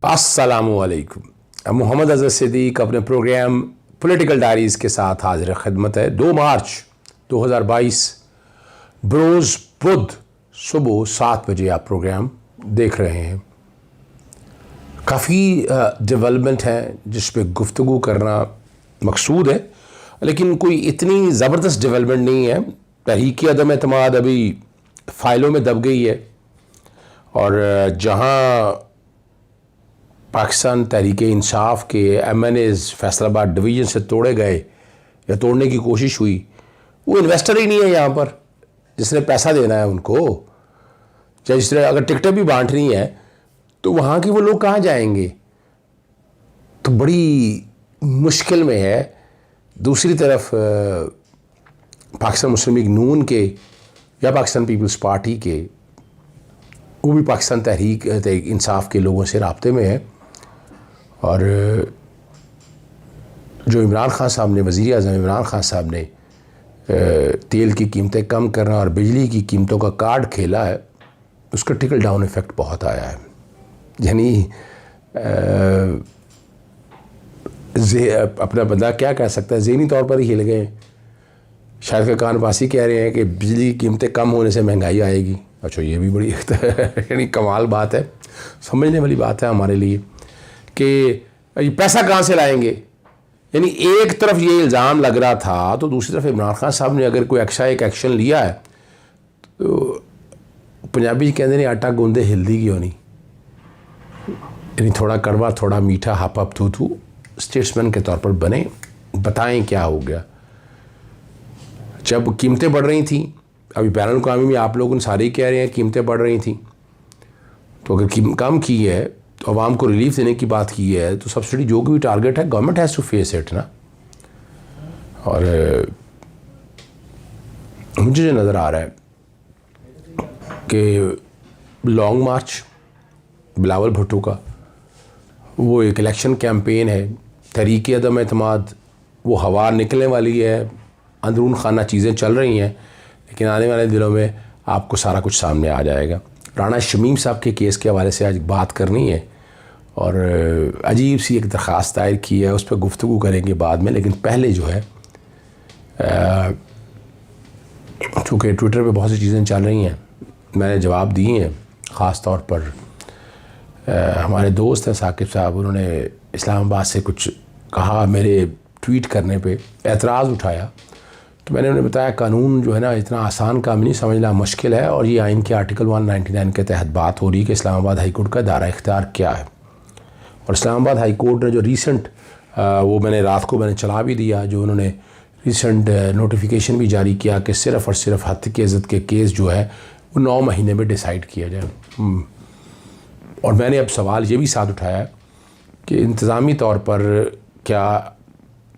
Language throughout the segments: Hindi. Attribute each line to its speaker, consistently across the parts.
Speaker 1: अस्सलामुअलैकुम। मोहम्मद अज़हर सिद्दीक अपने प्रोग्राम पॉलिटिकल डायरीज़ के साथ हाजिर खिदमत है। 2 मार्च 2022 बरोज़ बुध सुबह 7 बजे आप प्रोग्राम देख रहे हैं। काफ़ी डेवलपमेंट है जिस पे गुफ्तगू करना मकसूद है, लेकिन कोई इतनी ज़बरदस्त डेवलपमेंट नहीं है। तहरीक अदम एतमाद अभी फ़ाइलों में दब गई है और जहाँ पाकिस्तान तहरीक इंसाफ के MNAs फैसलाबाद डिवीज़न से तोड़े गए या तोड़ने की कोशिश हुई, वो इन्वेस्टर ही नहीं है यहाँ पर जिसने पैसा देना है उनको। चाहे जिस तरह अगर टिकटें भी बांटनी है तो वहाँ के वो लोग कहाँ जाएंगे, तो बड़ी मुश्किल में है। दूसरी तरफ पाकिस्तान मुस्लिम लीग नून के या पाकिस्तान पीपल्स पार्टी के, वो भी पाकिस्तान तहरीक इंसाफ के लोगों से राब्ते में है। और जो इमरान खान साहब ने, वज़ीर आज़म इमरान खान साहब ने तेल की कीमतें कम करना और बिजली की कीमतों का कार्ड खेला है, उसका ट्रिकल डाउन इफ़ेक्ट बहुत आया है। यानी अपना बंदा क्या कह सकता है, ज़हनी तौर पर ही हिल गए। शायद का कान पासी कह रहे हैं कि बिजली की कीमतें कम होने से महंगाई आएगी। अच्छा, ये भी बड़ी यानी कमाल बात है, समझने वाली बात है हमारे लिए कि पैसा कहाँ से लाएंगे। यानी एक तरफ ये इल्ज़ाम लग रहा था तो दूसरी तरफ इमरान खान साहब ने अगर कोई एक एक्शन लिया है तो पंजाबी कहते हैं आटा गूंदे हिलदी क्यों नहीं। यानी थोड़ा कड़वा थोड़ा मीठा, हप हप थू थू स्टेट्समैन के तौर पर बने, बताएं क्या हो गया। जब कीमतें बढ़ रही थी, अभी बैरून अवी में आप लोग सारे ही कह रहे हैं कीमतें बढ़ रही थी, तो अगर कम की है तो आवाम को रिलीफ देने की बात की है तो सब्सिडी जो भी टारगेट है government has to face it ना। और मुझे जो नज़र आ रहा है कि लॉन्ग मार्च बिलावल भुट्टो का वो एक इलेक्शन कैंपेन है, तहरीक अदम एतमाद वो हवा निकलने वाली है, अंदरून खाना चीज़ें चल रही हैं, लेकिन आने वाले दिनों में आपको सारा कुछ सामने आ जाएगा। राना शमीम साहब के केस के हवाले से आज बात करनी है और अजीब सी एक दरख्वास्त दायर की है, उस पर गुफ्तगू करेंगे बाद में। लेकिन पहले जो है, चूँकि ट्विटर पे बहुत सी चीज़ें चल रही हैं, मैंने जवाब दिए हैं। ख़ास तौर पर हमारे दोस्त हैं साकिब साहब, उन्होंने इस्लामाबाद से कुछ कहा, मेरे ट्वीट करने पे एतराज़ उठाया, तो मैंने उन्हें बताया कानून जो है ना इतना आसान काम नहीं, समझना मुश्किल है। और ये आइन के आर्टिकल 199 के तहत बात हो रही है कि इस्लामाबाद हाई कोर्ट का दायरा इख्तियार क्या है। और इस्लामाबाद हाई कोर्ट ने जो रीसेंट वो मैंने रात को चला भी दिया, जो उन्होंने रीसेंट नोटिफिकेशन भी जारी किया कि सिर्फ़ और सिर्फ हत्या की इज़्ज़त के केस जो है वो 9 महीने में डिसाइड किया जाए। और मैंने अब सवाल ये भी साथ उठाया कि इंतज़ामी तौर पर क्या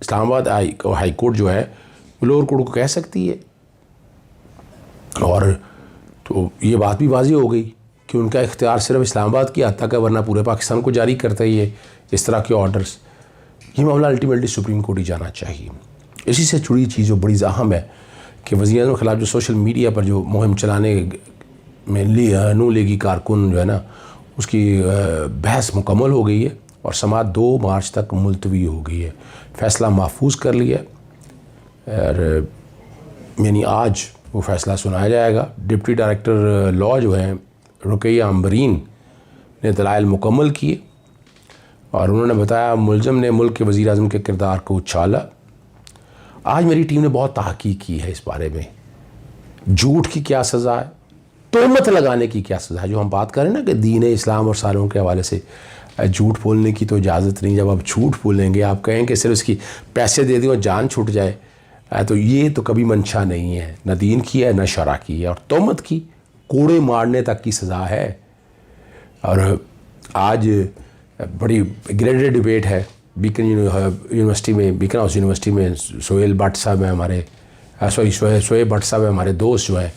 Speaker 1: इस्लामाबाद हाई कोर्ट जो है लोअर कोर्ट को कह सकती है। और तो ये बात भी वाज़ी हो गई कि उनका इख्तियार सिर्फ इस्लामाबाद की हद तक है, वरना पूरे पाकिस्तान को जारी करता ही है इस तरह के ऑर्डर्स। ये मामला अल्टीमेटली सुप्रीम कोर्ट ही जाना चाहिए। इसी से जुड़ी चीज़ जो बड़ी अहम है कि वज़ीर आज़म के ख़िलाफ़ जो सोशल मीडिया पर जो मुहिम चलाने में नून लीगी कारकुन जो है ना, उसकी बहस मुकम्मल हो गई है और समाअत 2 मार्च तक मुलतवी हो गई है। फ़ैसला महफूज कर लिया और यानी आज वो फ़ैसला सुनाया जाएगा। डिप्टी डायरेक्टर लॉ जो हैं रुकैया अम्बरीन ने दलाइल मुकम्मल किए और उन्होंने बताया मुलज़म ने मुल्क के वज़ीर आज़म के किरदार को उछाला। आज मेरी टीम ने बहुत तहक़ीक़ की है इस बारे में, झूठ की क्या सज़ा है, तोहमत लगाने की क्या सज़ा है। जो हम बात करें ना कि दीन इस्लाम और सालों के हवाले से झूठ बोलने की तो इजाज़त नहीं। जब आप झूठ बोलेंगे, आप कहें कि सिर्फ उसकी पैसे दे दें और जान छूट जाए, तो ये तो कभी मंशा नहीं है, न दीन की है न शरा की है। और तोहमत की कोड़े मारने तक की सज़ा है। और आज बड़ी ग्रेडेड डिबेट है बीकन यूनिवर्सिटी में, बीकन हाउस यूनिवर्सिटी में सोहेल भट्ट साहब हैं हमारे, शोएब भट्ट साहब हैं हमारे दोस्त जो हैं,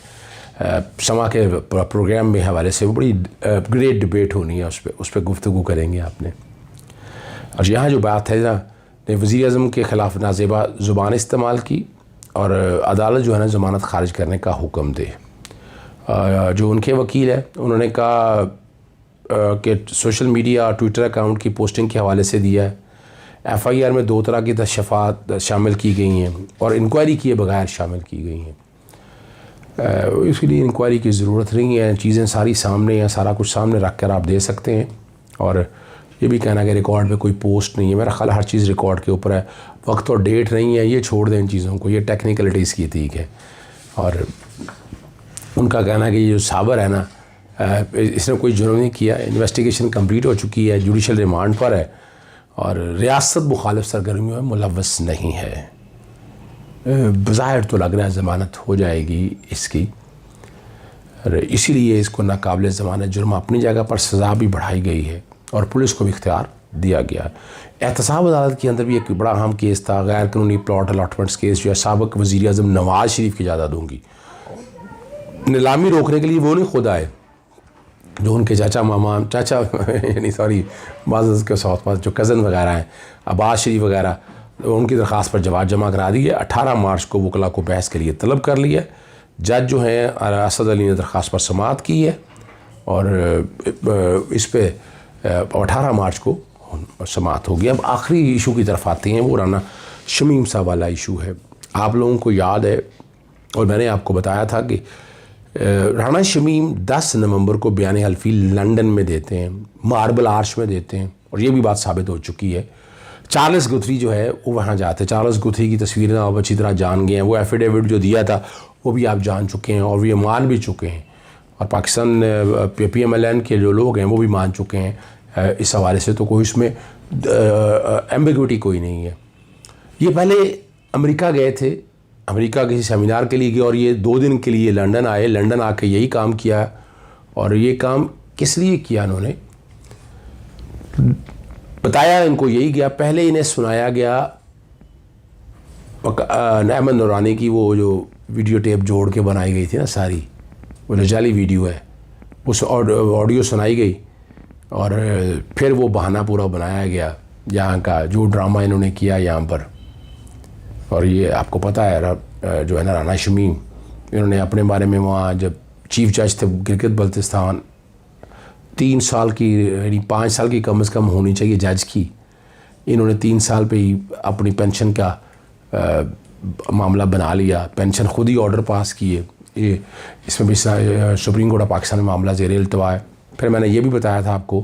Speaker 1: समा के प्रोग्राम में हवाले से वो बड़ी ग्रेट डिबेट होनी है, उस पर गुफ्तगू करेंगे आपने। और यहाँ जो बात है ना, ने वज़ीर आज़म के ख़िलाफ़ नाजेबा ज़ुबान इस्तेमाल की और अदालत जो है ना ज़मानत ख़ारिज करने का हुक्म दे। जो उनके वकील है उन्होंने कहा के सोशल मीडिया और ट्विटर अकाउंट की पोस्टिंग के हवाले से दिया है। FIR में 2 तरह की शफात शामिल की गई हैं और इंक्वायरी किए बगैर शामिल की गई हैं। इसलिए इंक्वायरी की ज़रूरत नहीं है, चीज़ें सारी सामने हैं, सारा कुछ सामने रख कर आप दे सकते हैं। और ये भी कहना कि रिकॉर्ड पे कोई पोस्ट नहीं है, मेरा ख्याल हर चीज़ रिकॉर्ड के ऊपर है। वक्त और डेट नहीं है, ये छोड़ दें इन चीज़ों को, ये टेक्निकलिटीज़ की ठीक है। और उनका कहना है कि ये जो साबर है ना, इसने कोई जुर्म नहीं किया, इन्वेस्टिगेशन कंप्लीट हो चुकी है, जुडिशल रिमांड पर है और रियासत मुखालिफ सरगर्मियों में मुलव्वस नहीं है। बज़ाहिर तो लग रहा है ज़मानत हो जाएगी इसकी, इसीलिए इसको नाकाबिल ज़मानत जुर्म अपनी जगह पर सज़ा भी बढ़ाई गई है और पुलिस को भी इख्तियार दिया गया है। एहतसाब अदालत के अंदर भी एक बड़ा अहम केस था, गैर कानूनी प्लॉट अलॉटमेंट्स केस, जो है साबिक़ वज़ीर आज़म नवाज़ शरीफ की जायदादों की नीलामी रोकने के लिए वो नहीं खुद आए, जो उनके चाचा यानी सॉरी बाज़ के साथ पास जो कज़न वगैरह हैं, अब्बास शरीफ वगैरह, उनकी दरख्वास्त पर जवाब जमा करा दी है। 18 मार्च को वकला को बहस के लिए तलब कर लिया। जज जो हैं असद अली ने दरख्वास्त पर समाअत की है और इस पे 18 मार्च को समाअत होगी। अब आखिरी इशू की तरफ आते हैं, वो राना शमीम साहब वाला इशू है। आप लोगों को याद है और मैंने आपको बताया था कि राना शमीम 10 नवंबर को बयान हल्फी लंदन में देते हैं, मार्बल आर्च में देते हैं और ये भी बात साबित हो चुकी है। चार्ल्स गुथरी जो है वो वहाँ जाते हैं। चार्ल्स गुथरी की तस्वीरें आप अच्छी तरह जान गए हैं, वो एफिडेविट जो दिया था वो भी आप जान चुके हैं और ये मान भी चुके हैं और पाकिस्तान PMLN के जो लोग हैं वो भी मान चुके हैं। इस हवाले से तो कोई इसमें एम्बिग्विटी कोई नहीं है। ये पहले अमेरिका गए थे, अमेरिका किसी सेमिनार के लिए गए और ये 2 दिन के लिए लंदन आए। लंदन आके यही काम किया और ये काम किस लिए किया उन्होंने बताया, इनको यही गया। पहले इन्हें सुनाया गया अहमद नूरानी की वो जो वीडियो टेप जोड़ के बनाई गई थी ना सारी, वो जो जाली वीडियो है, उस ऑडियो सुनाई गई और फिर वो बहाना पूरा बनाया गया यहाँ का जो ड्रामा इन्होंने किया यहाँ पर। और ये आपको पता है जो है ना राना शमीम, इन्होंने अपने बारे में वहाँ जब चीफ जज थे गिलगित बल्तिस्तान, 3 साल की यानी 5 साल की कम से कम होनी चाहिए जज की, इन्होंने 3 साल पे ही अपनी पेंशन का मामला बना लिया। पेंशन खुद ही ऑर्डर पास किए। ये इसमें भी सुप्रीम कोर्ट ऑफ पाकिस्तान में मामला ज़ेर इल्तवा है। फिर मैंने ये भी बताया था आपको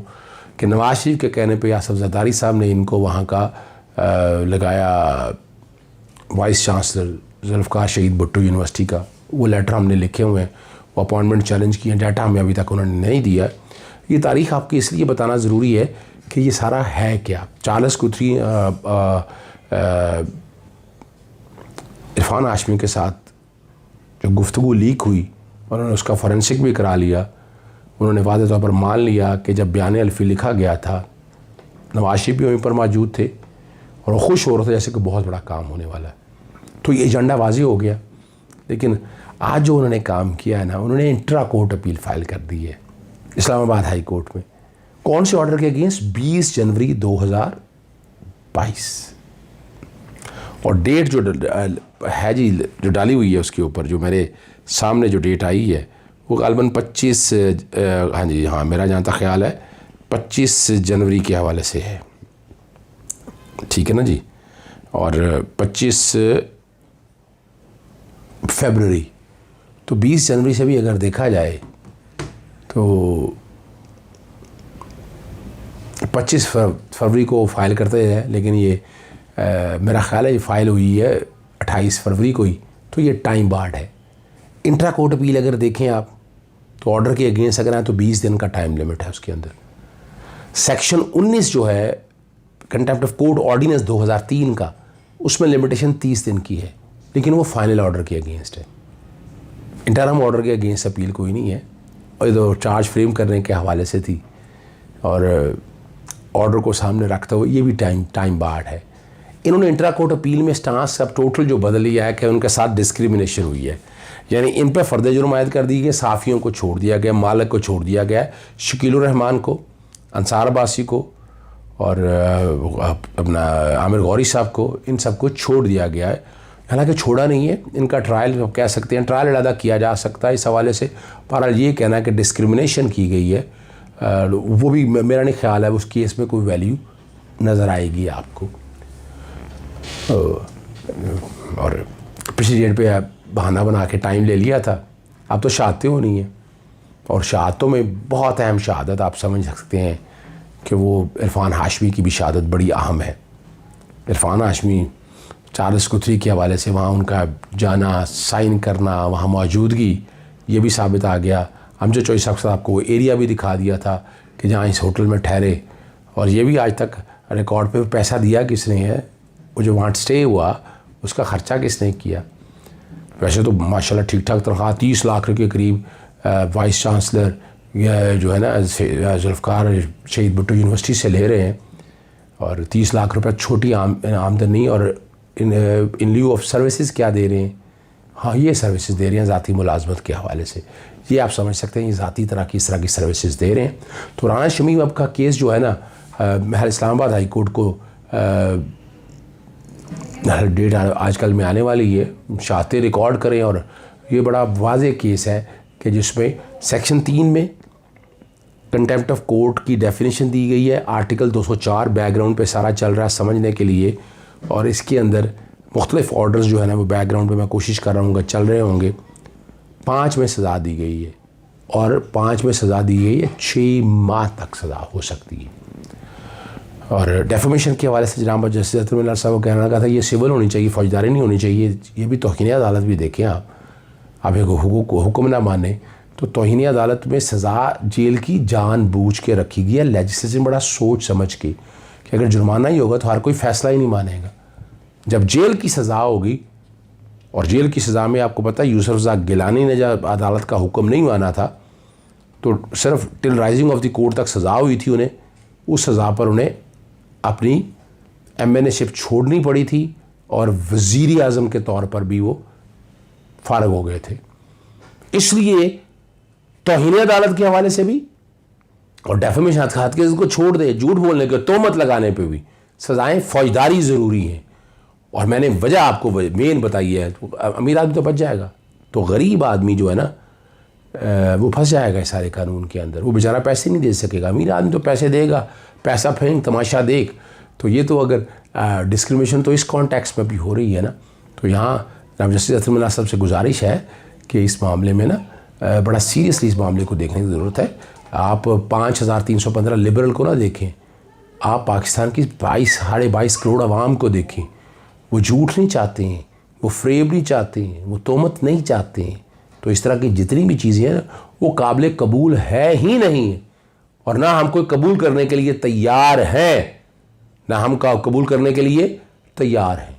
Speaker 1: कि नवाज शरीफ के कहने पे आसफ ज़रदारी साहब ने इनको वहाँ का लगाया वाइस चांसलर जुल्फ़िकार शहीद भुट्टो यूनिवर्सिटी का। वो लेटर हमने लिखे हुए हैं, वो अपॉइंटमेंट चैलेंज किए, डाटा हमें अभी तक उन्होंने नहीं दिया। ये तारीख़ आपकी इसलिए बताना ज़रूरी है कि ये सारा है क्या। चार्ल्स गुथरी इरफान हाशमी के साथ जो गुफ्तगू लीक हुई और उन्होंने उसका फॉरेंसिक भी करा लिया। उन्होंने वाज़ेह तौर पर मान लिया कि जब बयान हल्फी लिखा गया था नवाज शरीफ भी वहीं पर मौजूद थे और वो खुश हो रहे थे जैसे कि बहुत बड़ा काम होने वाला है। तो ये एजेंडा वाज़ेह हो गया। लेकिन आज जो उन्होंने काम किया है ना, उन्होंने इंट्रा कोर्ट अपील फाइल कर दी है इस्लामाबाद हाई कोर्ट में। कौन से ऑर्डर के अगेंस्ट? 20 जनवरी 2022 और डेट जो है जी जो डाली हुई है उसके ऊपर जो मेरे सामने जो डेट आई है वो गालबन 25 हाँ जी हाँ मेरा जहाँ तक ख्याल है 25 जनवरी के हवाले से है, ठीक है ना जी। और 25 फरवरी, तो 20 जनवरी से भी अगर देखा जाए तो 25 फरवरी को फाइल करते हैं। लेकिन ये मेरा ख्याल है ये फ़ाइल हुई है 28 फरवरी को ही, तो ये टाइम बार्ड है। इंट्रा कोर्ट अपील अगर देखें आप तो ऑर्डर के अगेंस्ट अगर आए तो 20 दिन का टाइम लिमिट है उसके अंदर। सेक्शन 19 जो है कंटेम्प्ट ऑफ कोर्ट ऑर्डिनेंस 2003 का, उसमें लिमिटेशन 30 दिन की है, लेकिन वो फाइनल ऑर्डर के अगेंस्ट है। इंटरम ऑर्डर के अगेंस्ट अपील कोई नहीं है और ये तो चार्ज फ्रेम करने के हवाले से थी और ऑर्डर को सामने रखते हुए ये भी टाइम बार्ड है। इन्होंने इंट्रा कोर्ट अपील में स्टांस अब टोटल जो बदल लिया है कि उनके साथ डिस्क्रिमिनेशन हुई है, यानी इन पर फ़र्द जुर्म आयद कर दी गई। साफ़ियों को छोड़ दिया गया, मालिक को छोड़ दिया गया, शकीलुर रहमान को, अंसार अब्बासी को और अपना आमिर गौरी साहब को, इन सब को छोड़ दिया गया है। हालांकि छोड़ा नहीं है, इनका ट्रायल कह सकते हैं, ट्रायल अदा किया जा सकता है इस हवाले से। बहरहाल ये कहना है कि डिस्क्रिमिनेशन की गई है वो भी मेरा नहीं ख्याल है उस केस में कोई वैल्यू नज़र आएगी आपको। और पिछली डेट पे बहाना बना के टाइम ले लिया था, अब तो शहादतें होनी है, और शहादतों में बहुत अहम शहादत आप समझ सकते हैं कि वो इरफान हाशमी की भी शहादत बड़ी अहम है। इरफान हाशमी चार्ल्स गुथरी के हवाले से वहाँ उनका जाना, साइन करना, वहाँ मौजूदगी, ये भी साबित आ गया। हमजा चौधरी साहब से आपको वो एरिया भी दिखा दिया था कि जहाँ इस होटल में ठहरे, और ये भी आज तक रिकॉर्ड पे पैसा दिया किसने है, वो जो वहाँ स्टे हुआ उसका ख़र्चा किसने किया। वैसे तो माशाल्लाह ठीक ठाक तनख्वाह 30 लाख रुपये के करीब वाइस चांसलर जो है ना जुल्फ़कार शहीद भुट्टो यूनिवर्सिटी से ले रहे हैं, और 30 लाख रुपये छोटी आमदन नहीं। और इन ल्यू ऑफ सर्विसेज क्या दे रहे हैं, हाँ ये सर्विसेज दे रहे हैं ज़ाती मुलाजमत के हवाले से, ये आप समझ सकते हैं ये ज़ाती तरह की इस तरह की सर्विसेज दे रहे हैं। तो राना शमीम अब का केस जो है ना महल इस्लामाबाद हाई कोर्ट को डेट आजकल में आने वाली है, शहादतें रिकॉर्ड करें। और ये बड़ा वाज़ेह केस है कि जिसमें सेक्शन 3 में कंटेम्प्ट ऑफ कोर्ट की डेफिनेशन दी गई है, आर्टिकल 204 बैकग्राउंड पे सारा चल रहा है समझने के लिए, और इसके अंदर मुख्तलिफ ऑर्डर्स जो है ना वो बैकग्राउंड पे मैं कोशिश कर रहा हूँ चल रहे होंगे। 5 में सज़ा दी गई है, और 5 में सज़ा दी गई है 6 माह तक सज़ा हो सकती है। और डेफेमेशन के हवाले से जनाब जस्टिस अतर मिल्लात साहब को कहना लगा था ये सिविल होनी चाहिए, फौजदारी नहीं होनी चाहिए। ये भी तौहीन अदालत भी देखें आप एक हुक्म ना माने तो तौहीन अदालत में सज़ा जेल की जानबूझ के रखी गई है, लेजिस्लेशन बड़ा सोच समझ के कि अगर जुर्माना ही होगा तो हर कोई फ़ैसला ही नहीं मानेगा। जब जेल की सज़ा होगी, और जेल की सज़ा में आपको पता है यूसुफ रज़ाक गिलानी ने जब अदालत का हुक्म नहीं माना था तो सिर्फ till rising of the court तक सज़ा हुई थी उन्हें, उस सज़ा पर उन्हें अपनी एमएनएशिप छोड़नी पड़ी थी, और वज़ीर आज़म के तौर पर भी वो फारग हो गए थे। इसलिए तौहीन अदालत के हवाले से भी और डेफेमेशन हद के इसको छोड़ दे, झूठ बोलने के, तोहमत लगाने पे भी सज़ाएं फौजदारी ज़रूरी हैं। और मैंने वजह आपको मेन बताई है, तो अमीर आदमी तो बच जाएगा, तो गरीब आदमी जो है ना वो फंस जाएगा इस सारे कानून के अंदर, वो बेचारा पैसे नहीं दे सकेगा। अमीर आदमी तो पैसे देगा, पैसा फेंक तमाशा देख। तो ये तो अगर डिस्क्रिमिनेशन तो इस कॉन्टेक्स्ट में भी हो रही है ना, तो यहाँ जनाब जस्टिस अतर मिल्लात साहब से गुजारिश है कि इस मामले में ना बड़ा सीरियसली इस मामले को देखने की ज़रूरत है। आप 5315 लिबरल को ना देखें, आप पाकिस्तान की 22 करोड़ आवाम को देखें। वो झूठ नहीं चाहते हैं, वो फ्रेब नहीं चाहते हैं, वो तोहमत नहीं चाहते हैं। तो इस तरह की जितनी भी चीज़ें हैं वो काबिल कबूल है ही नहीं, और ना हम कोई कबूल करने के लिए तैयार हैं, ना हम कबूल करने के लिए तैयार हैं।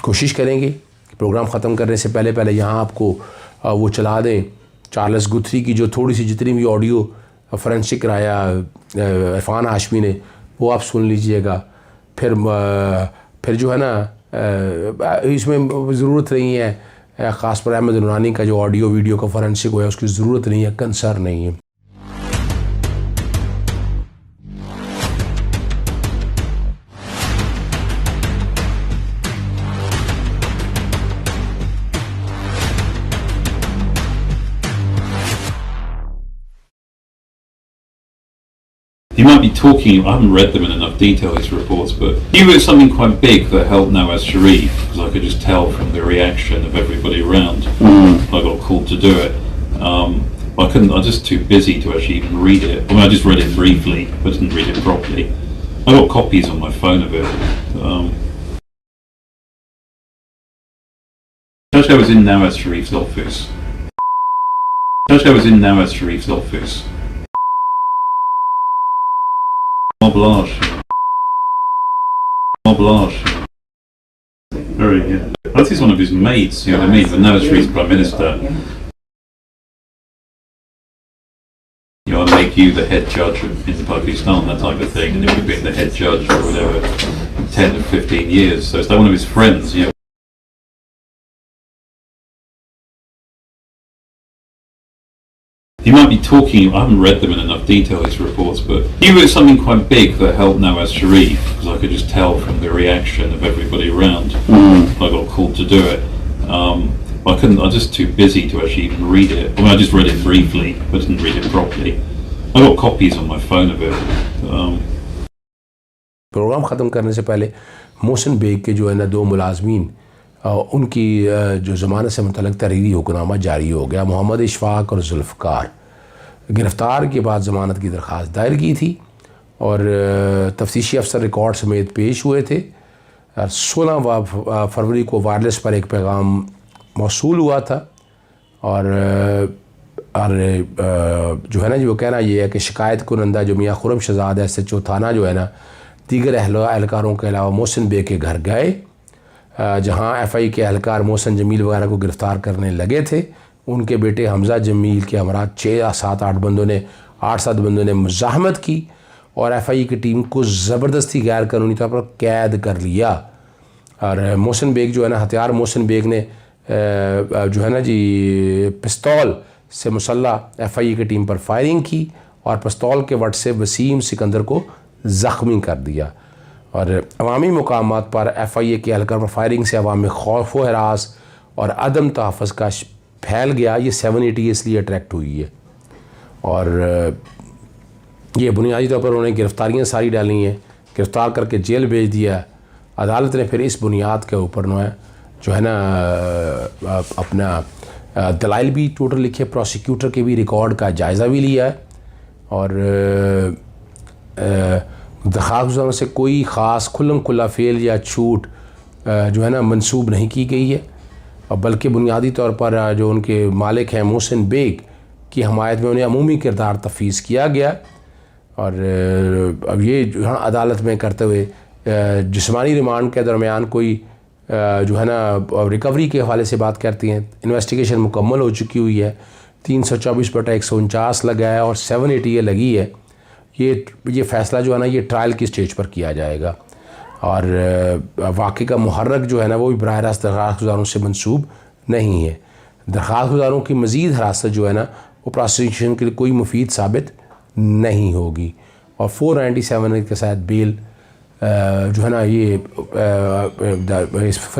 Speaker 1: कोशिश करेंगे कि प्रोग्राम ख़त्म करने से पहले यहाँ आपको वो चला दें चार्ल्स गुथरी की जो थोड़ी सी जितनी भी ऑडियो फॉरेंसिक कराया इरफान हाशमी ने, वो आप सुन लीजिएगा। फिर जो है ना इसमें ज़रूरत नहीं है ख़ास पर अहमद नूरानी का जो ऑडियो वीडियो का फॉरेंसिक हुआ है उसकी ज़रूरत नहीं है, कंसर्न नहीं है।
Speaker 2: He might be talking, I haven't read them in enough detail, his reports, but he was something quite big that helped Nawaz Sharif, because I could just tell from the reaction of everybody around. I got called to do it. I couldn't, I was just too busy to actually even read it. I mean, I just read it briefly, but didn't read it properly. I got copies on my phone of it. Judge was in Nawaz Sharif's office. Judge was in Nawaz Sharif's office. Moblage. Very good. That is one of his mates, you know what I mean? But Nawaz Sharif's Prime Minister. You know, I'll make you the head judge in Pakistan, that type of thing, and it would have been the head judge for whatever, 10 or 15 years. So it's like one of his friends, you know. He might be talking, I haven't read them in enough detail, his reports, but he was something quite big that helped Nawaz Sharif, because I could just tell from the reaction of everybody around. I got called to do it. I'm just too busy to actually even read it. I mean, I just read it briefly, but didn't read it properly. I got copies on my phone of it.
Speaker 1: Program ख़त्म करने से पहले मोहसिन बेग के जो है ना 2 मुलाजमीन उनकी जो ज़मानत से मुतल्लिक़ तहरीरी हुक्मनामा जारी हो गया। मोहम्मद इशफ़ाक़ और ज़ुल्फ़कार गिरफ़्तार के बाद ज़मानत की दरख्वास्त दायर की थी और तफ्तीशी अफसर रिकॉर्ड समेत पेश हुए थे। 16 फरवरी को वायरलेस पर एक पैगाम मौसूल हुआ था और जो है ना जो कहना ये है कि शिकायत कुनंदा जो मियाँ खुरम शहजाद SHO थाना जो है ना दीगर एहलकारों के अलावा मोहसिन बेग के घर गए, जहाँ FI के एहलकार मोहसिन जमील वगैरह को गिरफ़्तार करने लगे थे। उनके बेटे हमज़ा जमील के हमरा 6-7 बंदों ने मुज़ाहमत की और FI की टीम को ज़बरदस्ती गैर कानूनी तौर पर कैद कर लिया। और मोहसिन बेग जो है ना हथियार मोहसिन बेग ने जो है ना जी पिस्तौल से मुसल्लह FI की टीम पर फायरिंग की और पिस्तौल के वट से वसीम सिकंदर को ज़ख्मी कर दिया। और अवामी मुकामात पर FIA के एहलकार पर फायरिंग से अवाम में खौफ व हरास और अदम तहफ़्फ़ुज़ का फैल गया। ये 780 इसलिए अट्रैक्ट हुई है और ये बुनियादी तौर पर उन्होंने गिरफ़्तारियाँ सारी डाली हैं, गिरफ़्तार करके जेल भेज दिया। अदालत ने फिर इस बुनियाद के ऊपर जो है ना अपना दलाइल भी टोटल लिखे, प्रोसिक्यूटर के भी रिकॉर्ड का जायज़ा भी लिया है और दरख्वास्तों से कोई ख़ास खुल्लम खुल्ला फेल या छूट जो है ना मंसूब नहीं की गई है और बल्कि बुनियादी तौर पर जो उनके मालिक हैं मोहसिन बेग की हमायत में उन्हें अमूमी किरदार तफवीज़ किया गया। और अब ये जो है अदालत में करते हुए जिस्मानी रिमांड के दरमियान कोई जो है ना रिकवरी के हवाले से बात करती हैं। इन्वेस्टिगेशन मुकम्मल हो चुकी हुई है, 324/149 लगा है और 780 लगी है। ये फ़ैसला जो है ना ये ट्रायल की स्टेज पर किया जाएगा और वाक़ई का मुहर्रक जो है ना वो भी बराह रास्त दरख्वास्त गुज़ारों से मंसूब नहीं है। दरख्वास्त गुज़ारों की मज़ीद हिरासत जो है ना वो प्रोसिक्यूशन के लिए कोई मुफीद साबित नहीं होगी और 497 के साथ बेल जो है ना ये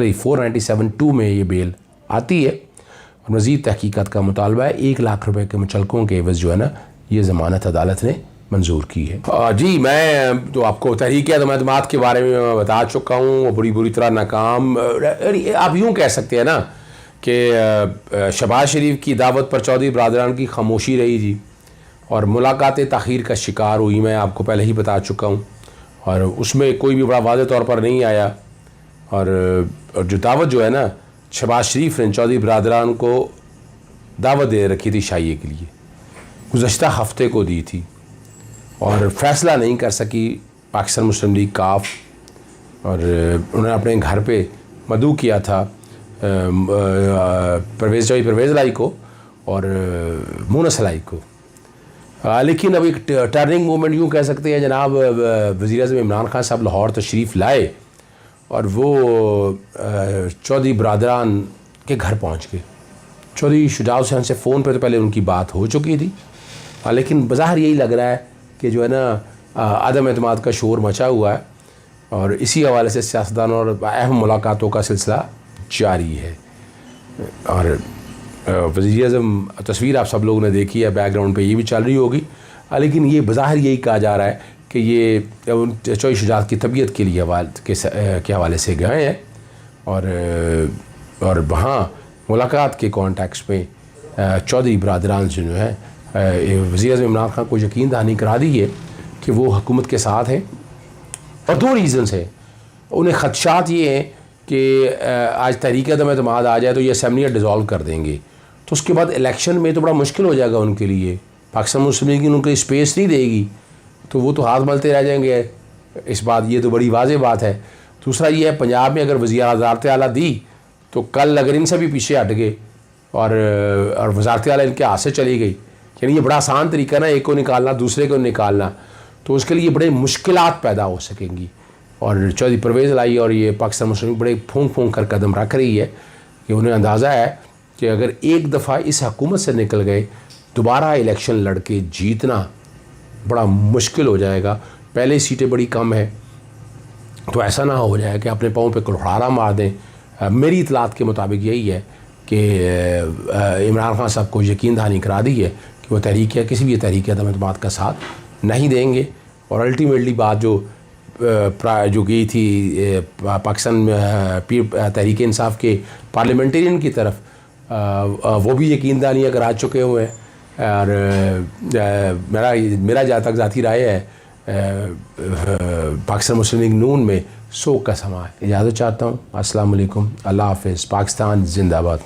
Speaker 1: 497(2) में ये बेल आती है और मज़ीद तहकीकात का मुतालबा है। 1 लाख रुपए के मुचलकों के एवज़ जो है ना ये ज़मानत अदालत ने मंजूर की है। जी मैं तो आपको तहरीक अदम के बारे में बता चुका हूँ, बड़ी बुरी तरह नाकाम। आप यूँ कह सकते हैं ना कि शहबाज शरीफ की दावत पर चौधरी बरादरान की खामोशी रही जी और मुलाकातें ताख़ीर का शिकार हुई, मैं आपको पहले ही बता चुका हूँ और उसमें कोई भी बड़ा वाज़े तौर पर नहीं आया। और जो दावत जो है ना शहबाज शरीफ ने चौधरी बरादरान को दावत दे रखी थी शाइए के लिए, गुज़श्ता हफ्ते को दी थी और फ़ैसला नहीं कर सकी पाकिस्तान मुस्लिम लीग काफ और उन्होंने अपने घर पे मदऊ किया था परवेज़ लाई को और मूनस लाई को। लेकिन अब एक टर्निंग मोमेंट यूँ कह सकते हैं, जनाब वज़ीर-ए-आज़म इमरान खान साहब लाहौर तशरीफ़ लाए और वो चौधरी बरादरान के घर पहुँच गए। चौधरी शुजात हुसैन से फ़ोन पर तो पहले उनकी बात हो चुकी थी, लेकिन बज़ाहिर यही लग रहा है कि जो है ना अदम एतमाद का शोर मचा हुआ है और इसी हवाले से सियासतदानों और अहम मुलाकातों का सिलसिला जारी है। और वज़ीर-ए-आज़म तस्वीर आप सब लोगों ने देखी है, बैकग्राउंड पे ये भी चल रही होगी, लेकिन ये बज़ाहिर यही कहा जा रहा है कि ये चौधरी शुजात की तबीयत के लिए के हवाले से गए हैं और वहाँ मुलाकात के कॉन्टेक्स्ट में चौधरी बरादरान जो है वज़ीर-ए-आज़म इमरान खान को यकीन दहानी करा दी है कि वो हुकूमत के साथ हैं। और 2 रीज़न्स हैं। उन्हें ख़दशात ये हैं कि आज तहरीक अदम एतमाद आ जाए तो ये असम्बलियाँ डिज़ोल्व कर देंगे, तो उसके बाद इलेक्शन में तो बड़ा मुश्किल हो जाएगा उनके लिए। पाकिस्तान मुस्लिम लीग उनके स्पेस नहीं देगी, तो वो तो हाथ मलते रह जाएंगे। इस बात ये तो बड़ी वाज़ेह बात है। दूसरा ये है, पंजाब में अगर वज़ारत आला दी तो कल अगर इनसे भी पीछे हट गए और वज़ारत आला इनके हाथ से चली गई, यानी ये बड़ा आसान तरीका ना, एक को निकालना दूसरे को निकालना, तो उसके लिए बड़े मुश्किलात पैदा हो सकेंगी। और चौधरी परवेज़ लाई और ये पाकिस्तान मुस्लिम लीग बड़े फूंक फूंक कर कदम रख रही है कि उन्हें अंदाज़ा है कि अगर एक दफ़ा इस हुकूमत से निकल गए, दोबारा इलेक्शन लड़के जीतना बड़ा मुश्किल हो जाएगा। पहले ही सीटें बड़ी कम है, तो ऐसा ना हो जाए कि अपने पाँव पे कुल्हाड़ा मार दें। मेरी इतलात के मुताबिक यही है कि इमरान खान साहब को यकीन दहानी करा दी है कि वो तहरीक किसी भी तहरीक अदम एतमाद का साथ नहीं देंगे। और अल्टीमेटली बात जो गई थी पाकिस्तान तहरीक इंसाफ के पार्लियामेंटेरियन की तरफ, वो भी यकीन दहानियाँ करा चुके हुए हैं। और मेरा जहाँ तक ज़ाती राय है, पाकिस्तान मुस्लिम लीग नून में सोग का समा है। इजाज़त चाहता हूँ। अस्सलाम वालेकुम, अल्लाह हाफ़िज़, पाकिस्तान जिंदाबाद।